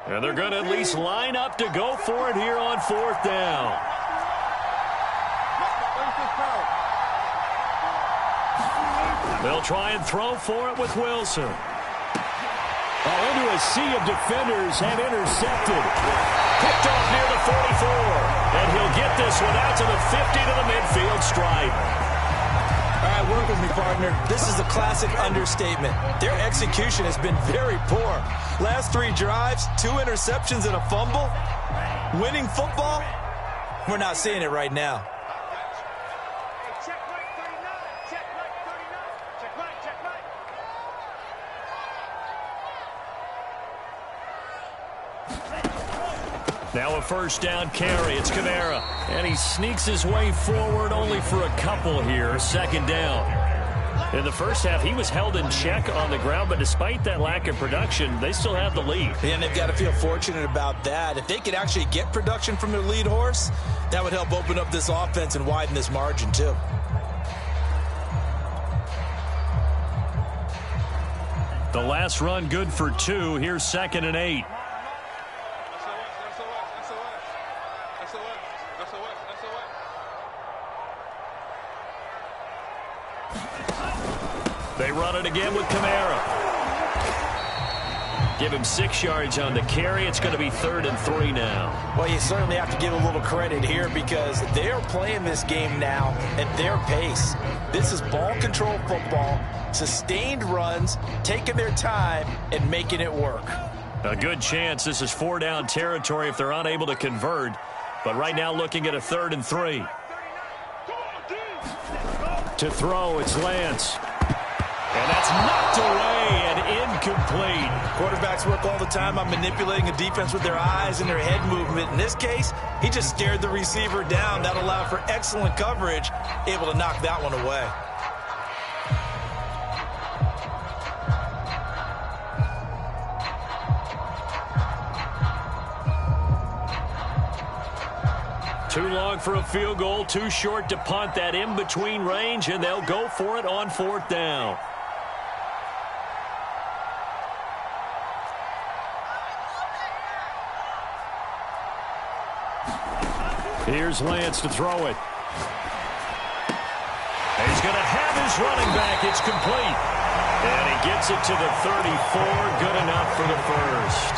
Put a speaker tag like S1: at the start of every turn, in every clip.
S1: And they're going to at least line up to go for it here on 4th down. They'll try and throw for it with Wilson.
S2: Into a sea of defenders and intercepted.
S1: Picked off near the 44. And he'll get this one out to the 50 to the midfield stripe.
S3: All right, work with me, partner. This is a classic understatement. Their execution has been very poor. Last 3 drives, 2 interceptions and a fumble. Winning football? We're not seeing it right now.
S1: Now a 1st down carry. It's Kamara. And he sneaks his way forward only for a couple here. 2nd down. In the first half, he was held in check on the ground, but despite that lack of production, they still have the lead.
S3: And they've got to feel fortunate about that. If they could actually get production from their lead horse, that would help open up this offense and widen this margin too.
S1: The last run good for 2. Here's 2nd and 8. They run it again with Kamara. Give him 6 yards on the carry. It's going to be 3rd and 3 now.
S3: Well, you certainly have to give a little credit here because they are playing this game now at their pace. This is ball control football, sustained runs, taking their time, and making it work.
S1: A good chance this is 4-down territory if they're unable to convert. But right now looking at a 3rd and 3. To throw, it's Lance. And that's knocked away and incomplete.
S3: Quarterbacks work all the time on manipulating a defense with their eyes and their head movement. In this case, he just stared the receiver down. That allowed for excellent coverage, able to knock that one away.
S1: Too long for a field goal, too short to punt. That in-between range, and they'll go for it on 4th down. Here's Lance to throw it. He's going to have his running back. It's complete. And he gets it to the 34. Good enough for the first.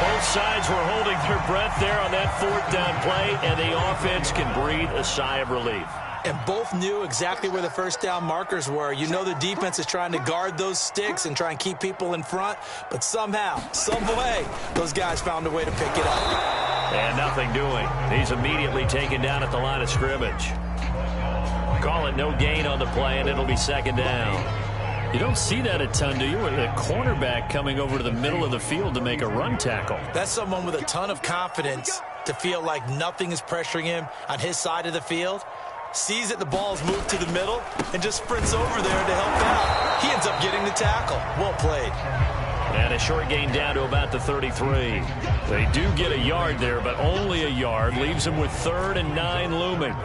S1: Both sides were holding their breath there on that 4th down play, and the offense can breathe a sigh of relief.
S3: And both knew exactly where the 1st down markers were. You know the defense is trying to guard those sticks and try and keep people in front, but somehow, some way, those guys found a way to pick it up.
S1: And nothing doing. He's immediately taken down at the line of scrimmage. Call it no gain on the play, and it'll be 2nd down. You don't see that a ton, do you? A cornerback coming over to the middle of the field to make a run tackle.
S3: That's someone with a ton of confidence to feel like nothing is pressuring him on his side of the field. Sees that the ball's moved to the middle and just sprints over there to help out. He ends up getting the tackle. Well played.
S1: And a short gain down to about the 33. They do get a yard there, but only a yard. Leaves them with 3rd and 9 looming.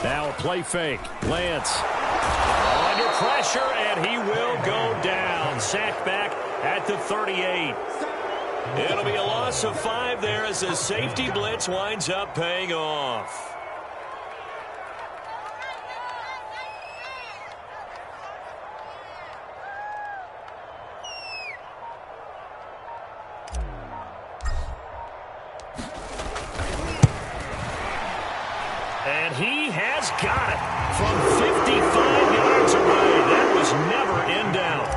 S1: Now a play fake. Lance under pressure, and he will go down. Sacked back at the 38. It'll be a loss of 5 there as the safety blitz winds up paying off. And he has got it from 55 yards away. That was never in doubt.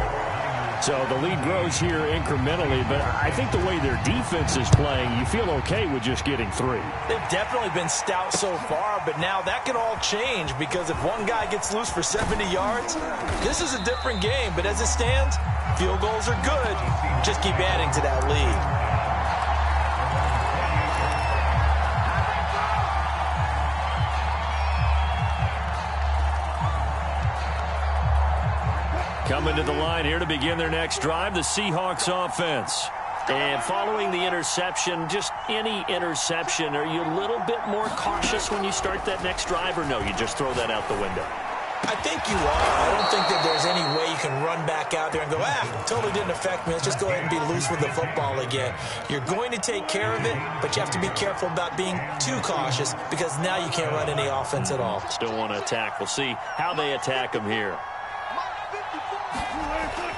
S1: So the lead grows here incrementally, but I think the way their defense is playing, you feel okay with just getting 3.
S3: They've definitely been stout so far, but now that could all change because if one guy gets loose for 70 yards, this is a different game. But as it stands, field goals are good. Just keep adding to that lead.
S1: Coming to the line here to begin their next drive, the Seahawks offense. And following the interception, just any interception, are you a little bit more cautious when you start that next drive, or no, you just throw that out the window?
S3: I think you are. I don't think that there's any way you can run back out there and go, totally didn't affect me. Let's just go ahead and be loose with the football again. You're going to take care of it, but you have to be careful about being too cautious because now you can't run any offense at all.
S1: Still want to attack. We'll see how they attack him here.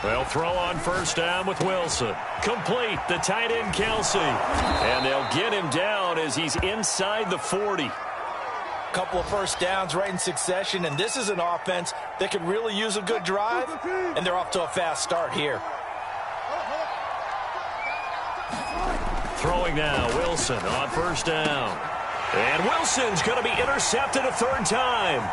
S1: They'll throw on first down with Wilson. Complete, the tight end Kelsey. And they'll get him down as he's inside the 40.
S3: Couple of first downs right in succession, and this is an offense that could really use a good drive, and they're off to a fast start here.
S1: Throwing now, Wilson on first down. And Wilson's going to be intercepted a third time.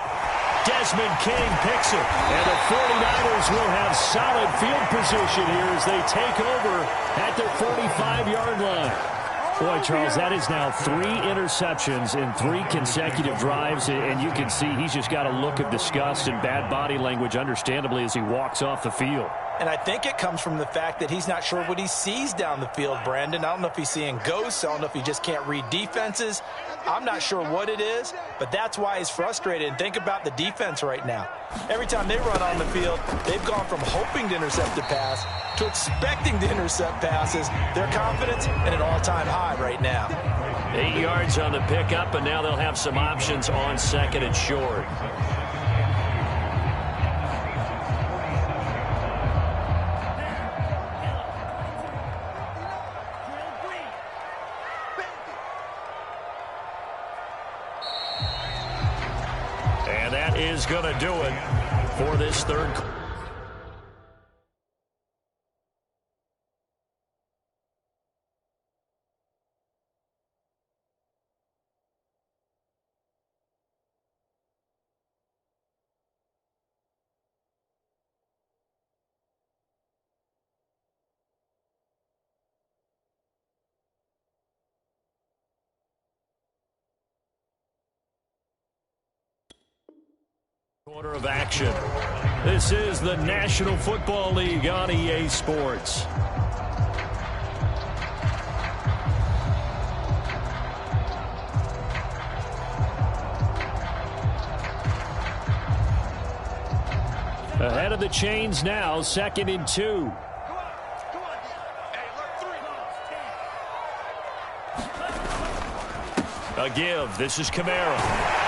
S1: Desmond King picks it, and the 49ers will have solid field position here as they take over at their 45-yard line. Boy, Charles, that is now 3 interceptions in 3 consecutive drives, and you can see he's just got a look of disgust and bad body language, understandably, as he walks off the field.
S3: And I think it comes from the fact that he's not sure what he sees down the field, Brandon. I don't know if he's seeing ghosts. I don't know if he just can't read defenses. I'm not sure what it is, but that's why he's frustrated. And think about the defense right now. Every time they run on the field, they've gone from hoping to intercept a pass to expecting to intercept passes. Their confidence at an all-time high right now.
S1: 8 yards on the pickup, and now they'll have some options on second and short. And that is going to do it for this third quarter. Quarter of action. This is the National Football League on EA Sports. Ahead of the chains now, 2nd and 2. A give. This is Kamara.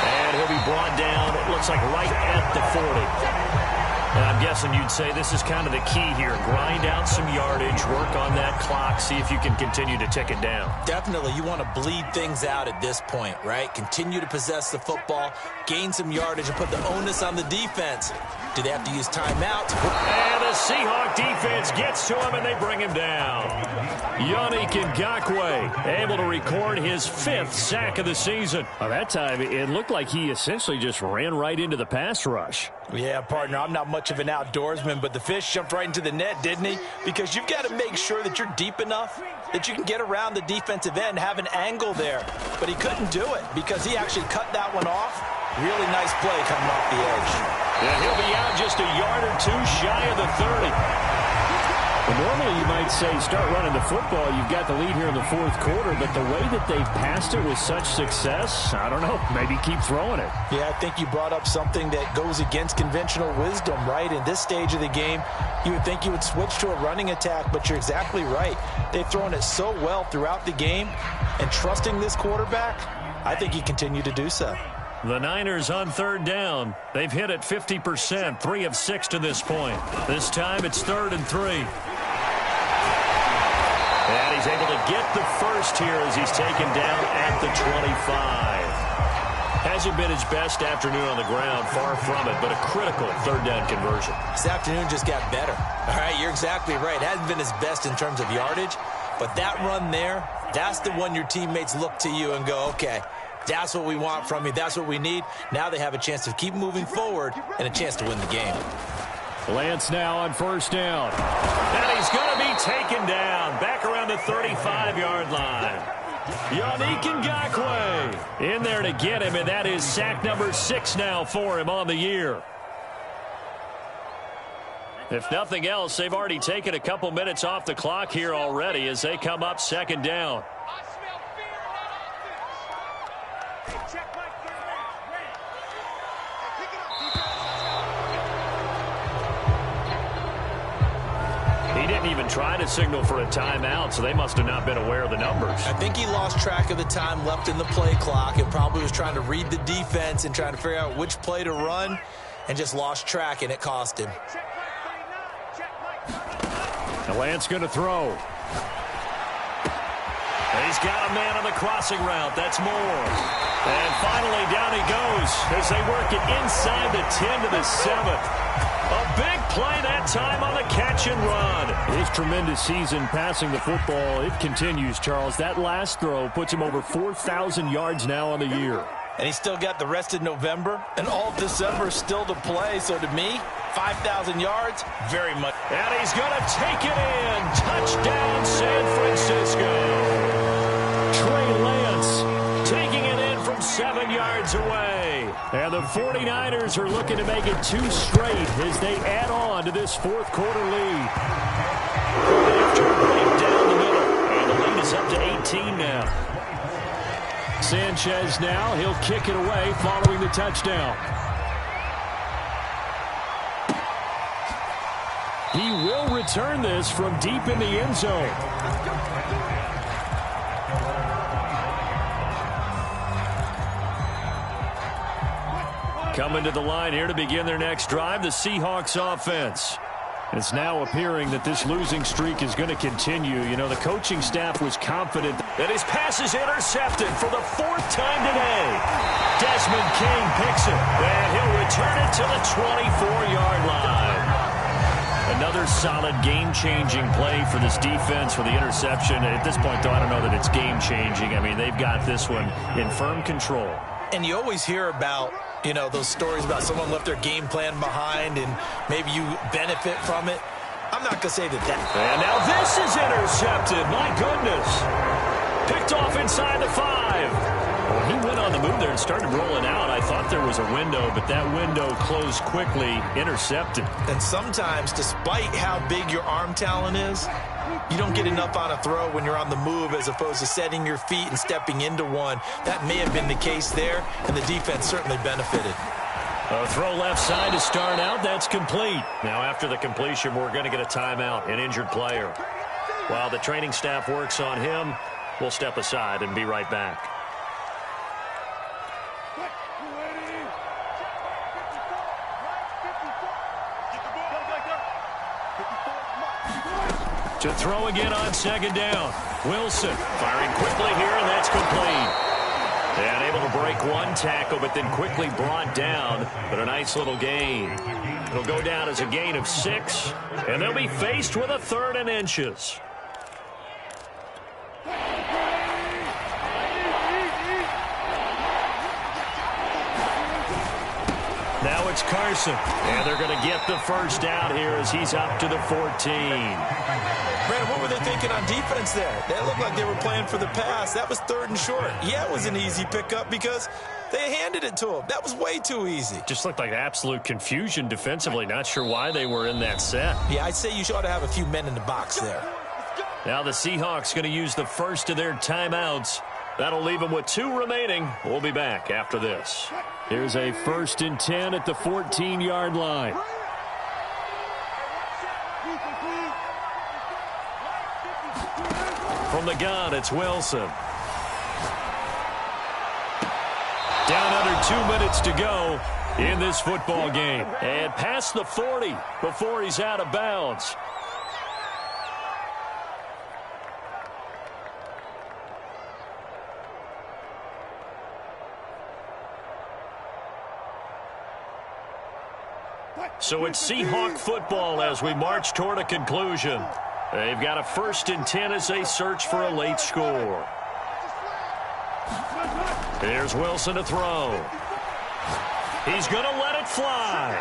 S1: And he'll be brought down, it looks like right at the 40. And I'm guessing you'd say this is kind of the key here. Grind out some yardage, work on that clock, see if you can continue to tick it down.
S3: Definitely, you want to bleed things out at this point, right? Continue to possess the football, gain some yardage, and put the onus on the defense. Do they have to use timeouts?
S1: And the Seahawk defense gets to him, and they bring him down. Yannick Ngakoue able to record his 5th sack of the season. By that time, it looked like he essentially just ran right into the pass rush.
S3: Yeah, partner, I'm not much of an outdoorsman, but the fish jumped right into the net, didn't he? Because you've got to make sure that you're deep enough that you can get around the defensive end, have an angle there. But he couldn't do it because he actually cut that one off. Really nice play coming off the edge.
S1: And he'll be out just a yard or 2 shy of the 30. Well, normally you might say start running the football. You've got the lead here in the 4th quarter, but the way that they've passed it with such success, I don't know, maybe keep throwing it.
S3: Yeah, I think you brought up something that goes against conventional wisdom, right? In this stage of the game, you would think you would switch to a running attack, but you're exactly right. They've thrown it so well throughout the game, and trusting this quarterback, I think he continued to do so.
S1: The Niners on 3rd down. They've hit it 50%, 3 of 6 to this point. This time it's 3rd and 3. And he's able to get the first here as he's taken down at the 25. Hasn't been his best afternoon on the ground, far from it, but a critical 3rd down conversion.
S3: This afternoon just got better. All right, you're exactly right. Hasn't been his best in terms of yardage, but that run there, that's the one your teammates look to you and go, okay, that's what we want from you. That's what we need. Now they have a chance to keep moving forward and a chance to win the game.
S1: Lance now on 1st down. And he's going to be taken down back around the 35-yard line. Yannick Ngakoue in there to get him, and that is sack number 6 now for him on the year. If nothing else, they've already taken a couple minutes off the clock here already as they come up 2nd down. didn't even try to signal for a timeout, so they must have not been aware of the numbers.
S3: I think he lost track of the time left in the play clock and probably was trying to read the defense and trying to figure out which play to run and just lost track, and it cost him.
S1: Now Lance going to throw. He's got a man on the crossing route. That's Moore. And finally, down he goes as they work it inside the 10 to the 7th. A big play that time on the catch and run.
S2: His tremendous season passing the football, it continues, Charles. That last throw puts him over 4,000 yards now on the year.
S3: And he's still got the rest of November and all of December still to play. So to me, 5,000 yards, very much.
S1: And he's going to take it in. Touchdown, San Francisco. Trey Lance taking it in from 7 yards away. And the 49ers are looking to make it 2 straight as they add on to this fourth quarter lead. After a break down the middle. And the lead is up to 18 now.
S2: Sanchez now, he'll kick it away following the touchdown. He will return this from deep in the end zone. Coming to the line here to begin their next drive, the Seahawks offense. It's now appearing that this losing streak is going to continue. You know, the coaching staff was confident
S1: that his pass is intercepted for the 4th time today. Desmond King picks it, and he'll return it to the 24-yard line. Another solid game-changing play for this defense for the interception. At this point, though, I don't know that it's game-changing. I mean, they've got this one in firm control.
S3: And you always hear about, you know, those stories about someone left their game plan behind and maybe you benefit from it. I'm not going to say that.
S1: And now this is intercepted. My goodness. Picked off inside the 5. Well, he went on the move there and started rolling out. I thought there was a window, but that window closed quickly. Intercepted.
S3: And sometimes, despite how big your arm talent is, you don't get enough on a throw when you're on the move as opposed to setting your feet and stepping into one. That may have been the case there, and the defense certainly benefited.
S1: A throw left side to start out. That's complete. Now after the completion, we're going to get a timeout, an injured player. While the training staff works on him, we'll step aside and be right back. To throw again on second down. Wilson firing quickly here, and that's complete. And able to break one tackle, but then quickly brought down. But a nice little gain. It'll go down as a gain of 6, and they'll be faced with a 3rd and inches. Now it's Carson, and they're going to get the first down here as he's up to the 14.
S3: Brandon, what were they thinking on defense there? They looked like they were playing for the pass. That was 3rd and short. Yeah, it was an easy pickup because they handed it to him. That was way too easy.
S1: Just looked like absolute confusion defensively. Not sure why they were in that set.
S3: Yeah, I'd say you ought to have a few men in the box there.
S1: Now the Seahawks going to use the first of their timeouts. That'll leave them with 2 remaining. We'll be back after this.
S2: Here's a 1st and 10 at the 14-yard line.
S1: From the gun, it's Wilson. Down under 2 minutes to go in this football game. And past the 40 before he's out of bounds. So it's Seahawk football as we march toward a conclusion. They've got a 1st and 10 as they search for a late score. Here's Wilson to throw. He's going to let it fly.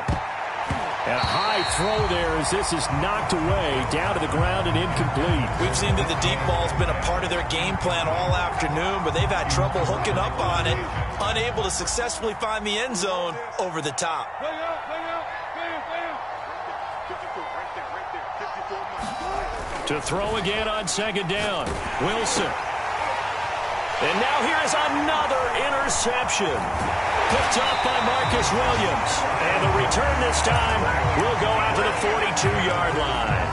S2: And a high throw there as this is knocked away, down to the ground and incomplete.
S3: We've seen that the deep ball's been a part of their game plan all afternoon, but they've had trouble hooking up on it, unable to successfully find the end zone over the top.
S1: To throw again on second down. Wilson. And now here's another interception. Picked up by Marcus Williams. And the return this time will go out to the 42-yard line.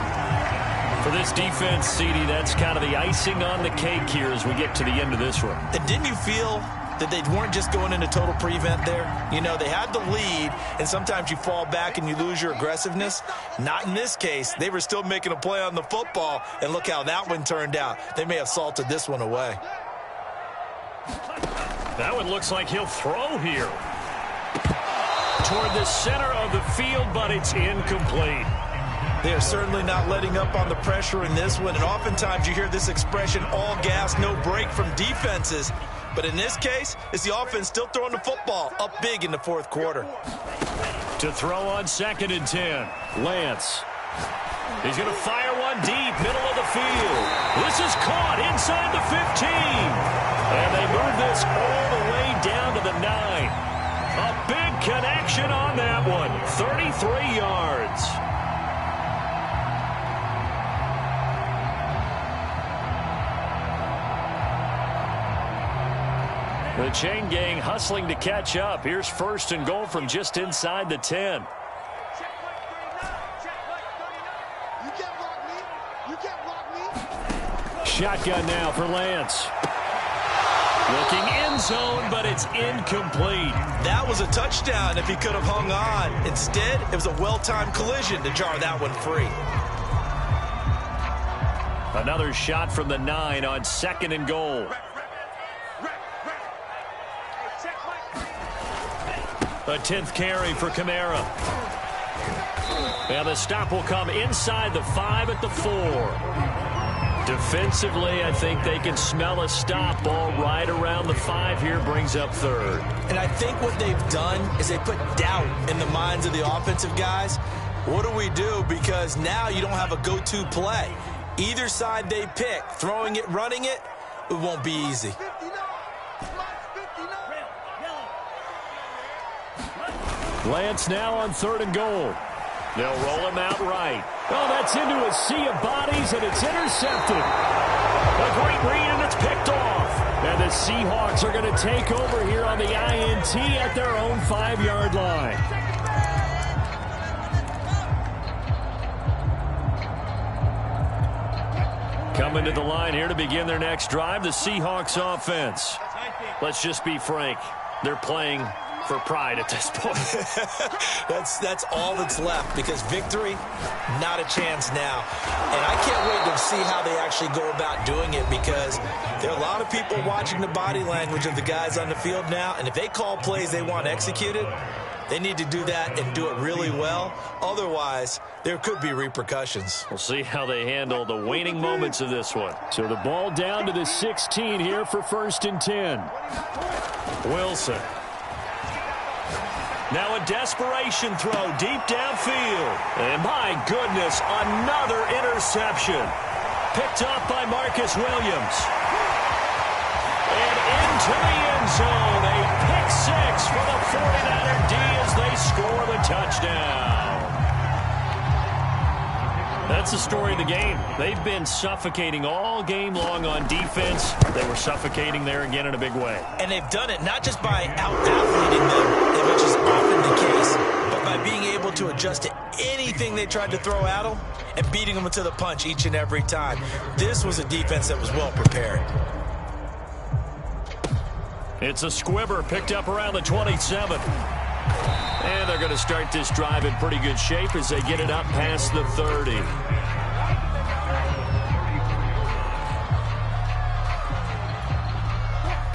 S2: For this defense, CD, that's kind of the icing on the cake here as we get to the end of this one.
S3: And didn't you feel that they weren't just going into total prevent there? You know, they had the lead, and sometimes you fall back and you lose your aggressiveness. Not in this case. They were still making a play on the football, and look how that one turned out. They may have salted this one away.
S2: That one looks like he'll throw here. Toward the center of the field, but it's incomplete.
S3: They are certainly not letting up on the pressure in this one, and oftentimes you hear this expression, all gas, no break from defenses. But in this case, it's the offense still throwing the football up big in the fourth quarter.
S2: To throw on 2nd and 10, Lance. He's going to fire one deep, middle of the field. This is caught inside the 15. And they move this all the way down to the 9. A big connection on that one, 33 yards. The chain gang hustling to catch up. Here's 1st and goal from just inside the 10. Shotgun now for Lance. Looking end zone, but it's incomplete.
S3: That was a touchdown if he could have hung on. Instead, it was a well-timed collision to jar that one free.
S2: Another shot from the 9 on 2nd and goal. A 10th carry for Kamara. And the stop will come inside the 5 at the 4. Defensively, I think they can smell a stop ball right around the 5 here, brings up 3rd.
S3: And I think what they've done is they put doubt in the minds of the offensive guys. What do we do? Because now you don't have a go-to play. Either side they pick, throwing it, running it, it won't be easy.
S2: Lance now on 3rd and goal. They'll roll him out right. Oh, that's into a sea of bodies, and it's intercepted. A great read, and it's picked off. And the Seahawks are going to take over here on the INT at their own 5-yard line. Coming to the line here to begin their next drive, the Seahawks offense. Let's just be frank. They're playing for pride at this point.
S3: That's all that's left, because victory, not a chance now. And I can't wait to see how they actually go about doing it, because there are a lot of people watching the body language of the guys on the field now, and if they call plays they want executed, they need to do that and do it really well. Otherwise, there could be repercussions.
S2: We'll see how they handle the waning moments of this one. So the ball down to the 16 here for 1st and 10. Wilson. Now a desperation throw deep downfield. And my goodness, another interception. Picked off by Marcus Williams. And into the end zone. A pick 6 for the 49er D as they score the touchdown. That's the story of the game. They've been suffocating all game long on defense. They were suffocating there again in a big way.
S3: And they've done it not just by out-athleting them, which is often the case, but by being able to adjust to anything they tried to throw at them and beating them to the punch each and every time. This was a defense that was well prepared.
S2: It's a squibber picked up around the 27. And they're going to start this drive in pretty good shape as they get it up past the 30.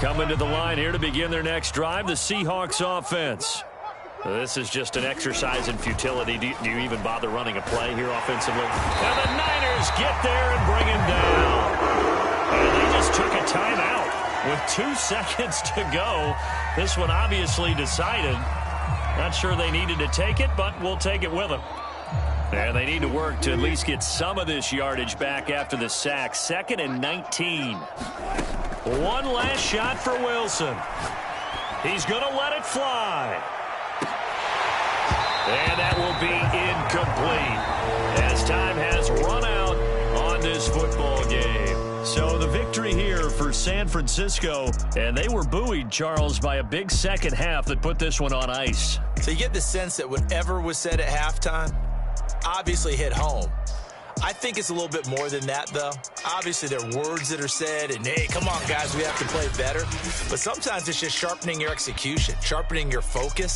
S2: Coming to the line here to begin their next drive, the Seahawks offense. This is just an exercise in futility. Do you even bother running a play here offensively? And the Niners get there and bring him down. And they just took a timeout with 2 seconds to go. This one obviously decided. Not sure they needed to take it, but we'll take it with them. And they need to work to at least get some of this yardage back after the sack. 2nd and 19. One last shot for Wilson. He's going to let it fly. And that will be incomplete as time has run out on this football game. So the victory here for San Francisco, and they were buoyed, Charles, by a big second half that put this one on ice.
S3: So you get the sense that whatever was said at halftime obviously hit home. I think it's a little bit more than that, though. Obviously, there are words that are said, and, hey, come on, guys, we have to play better. But sometimes it's just sharpening your execution, sharpening your focus.